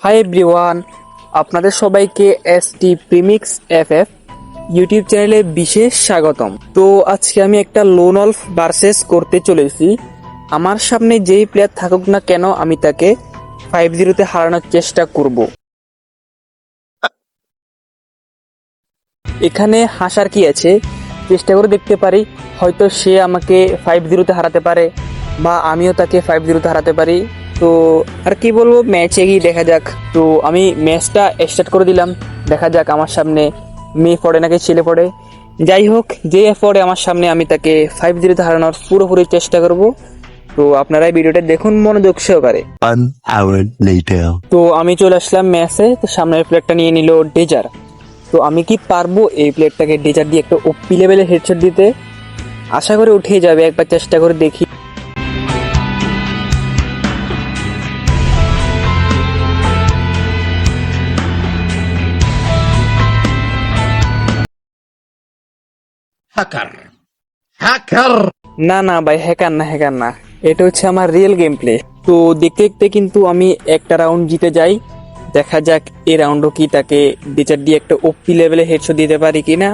Hi everyone, আপনাদের সবাইকে ST premix FF YouTube চ্যানেলে বিশেষ স্বাগতম। তো আজকে আমি একটা লোন অল্ফ ভার্সেস করতে চলেছি। আমার সামনে যেই প্লেয়ার থাকুক না কেন আমি তাকে 5-0 হারানোর চেষ্টা করব। এখানে হাসার কি আছে, চেষ্টা করে দেখতে পারি, হয়তো সে আমাকে 5-0 হারাতে পারে বা আমিও তাকে 5-0 হারাতে পারি। তো আর কি বলবো, ম্যাচে গিয়ে দেখা যাক। তো আমি ম্যাচটা স্টার্ট করে দিলাম, দেখা যাক আমার সামনে মেয়ে পড়ে নাকি ছেলে পড়ে। যাই হোক, যে পড়ে আমার সামনে আমি তাকে 5-0 হারানোর পুরোপুরি চেষ্টা করব। তো আপনারা ভিডিওটা দেখুন মনোযোগ সহকারে। তো আমি চলে আসলাম ম্যাচে। তো সামনের প্লেয়ারটা নিয়ে নিল ডেজার। তো আমি কি পারবো এই প্লেয়ারটাকে ডেজার দিয়ে একটা ওপি লেভেলের হেডশট দিতে? আশা করে উঠে যাবে, একবার চেষ্টা করে দেখি। না না ভাই, হ্যাকার না, এটা হচ্ছে আমার রিয়েল গেম প্লে। তো দেখতে দেখতে কিন্তু আমি একটা রাউন্ড জিতে যাই। দেখা যাক এই রাউন্ডও কি তাকে ডেজার দিয়ে একটা ওপি লেভেলের হেডশট দিতে পারি কিনা।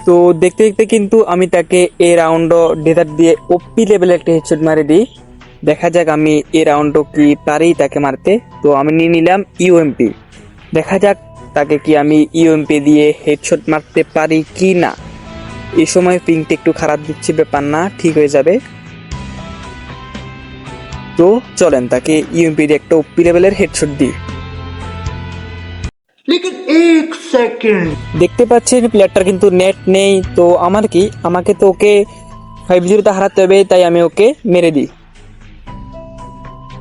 তো দেখতে দেখতে কিন্তু আমি তাকে এই রাউন্ডও ডেজার দিয়ে ওপি লেভেলে একটা হেডশট মারি দিই। দেখা যাক আমি এই রাউন্ডও কি পারি তাকে মারতে। তো আমি নিয়ে নিলাম ইউএমপি। দেখা যাক তাকে কি আমি ইউএমপি দিয়ে হেডশট মারতে পারি কি না। এই সময় পিংটা একটু খারাপ দিচ্ছে, ব্যাপার না, ঠিক হয়ে যাবে। তো চলেন তাকে ইউএমপি দিয়ে একটা ওপি লেভেলের হেডশট দিই। দেখতে পাচ্ছেন প্লেয়ারটার কিন্তু নেট নেই। তো আমার কি, আমাকে তো ওকে 5-0 হারাতে হবে, তাই আমি ওকে মেরে দিই।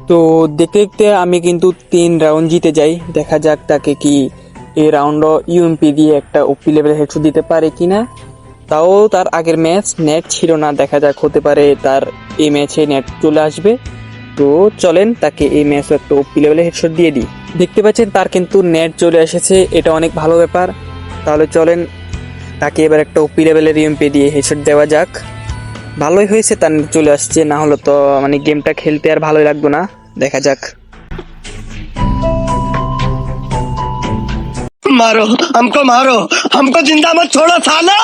তো দেখতে দেখতে আমি কিন্তু 3 রাউন্ড জিতে যাই। দেখা যাক তাকে কি এই রাউন্ডও ইউএমপি দিয়ে একটা ওপি লেভেলের হেডশট দিতে পারে কিনা। তাও তার আগের ম্যাচ নেট ছিল না, দেখা যাক হতে পারে তার এই ম্যাচে নেট চলে আসবে। তো চলেন তাকে এই ম্যাচে একটা ওপি লেভেলের হেডশট দিয়ে দিই। দেখতে পাচ্ছেন তার কিন্তু নেট চলে এসেছে, এটা অনেক ভালো ব্যাপার। তাহলে চলেন তাকে এবার একটা ওপি লেভেলের ইউএমপি দিয়ে হেডশট দেওয়া যাক। ভালোই হয়েছে তার নেট চলে আসছে, না হলে তো মানে গেমটা খেলতে আর ভালোই লাগতো না। দেখা যাক। मारो हमको जिंदा मत छोड़ो सालो।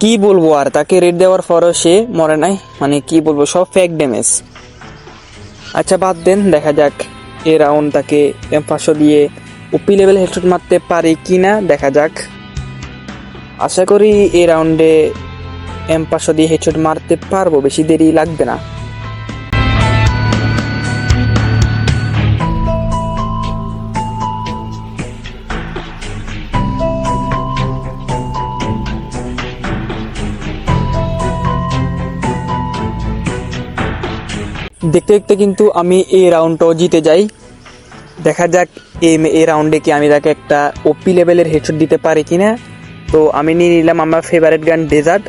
কি বলবো আর, তাকে রেড দেওয়ার পরও সে মরে নাই, মানে কি বলবো, সব ফেক ড্যামেজ। আচ্ছা বাদ দেন, দেখা যাক এই রাউন্ড তাকে M500 দিয়ে ওপি লেভেল হেডশট মারতে পারি কিনা। দেখা যাক, আশা করি এই রাউন্ডে M500 দিয়ে হেডশট মারতে পারবো, বেশি দেরি লাগবে না। দেখতে দেখতে কিন্তু আমি এই রাউন্ডটাও জিতে যাই। দেখা যাক এই রাউন্ডে কি আমি তাকে একটা ওপি লেভেলের হেডশট দিতে পারি কিনা। তো আমি নিয়ে নিলাম আমার ফেভারিট গান ডেজার্ট।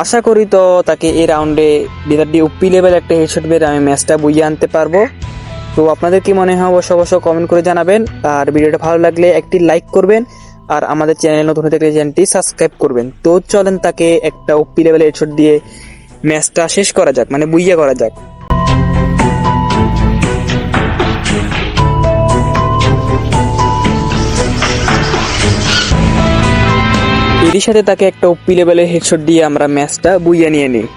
আশা করি তো তাকে এই রাউন্ডে ডেজার্ট দিয়ে ওপি লেভেল একটা হেডশট বের আমি ম্যাচটা বইয়ে আনতে পারবো। তো আপনাদের কি মনে হয় অবশ্য কমেন্ট করে জানাবেন। আর ভিডিওটা ভালো লাগলে একটি লাইক করবেন, আর আমাদের চ্যানেল নতুন হয়ে থাকলে চ্যানেলটি সাবস্ক্রাইব করবেন। তো চলেন তাকে একটা ওপি লেভেল হেডশট দিয়ে ম্যাচটা শেষ করা যাক, মানে বুইয়া করা যাক। এরই সাথে তাকে একটা ওপি লেভেলের হেডশট দিয়ে আমরা ম্যাচটা বুইয়া নিয়ে নিই।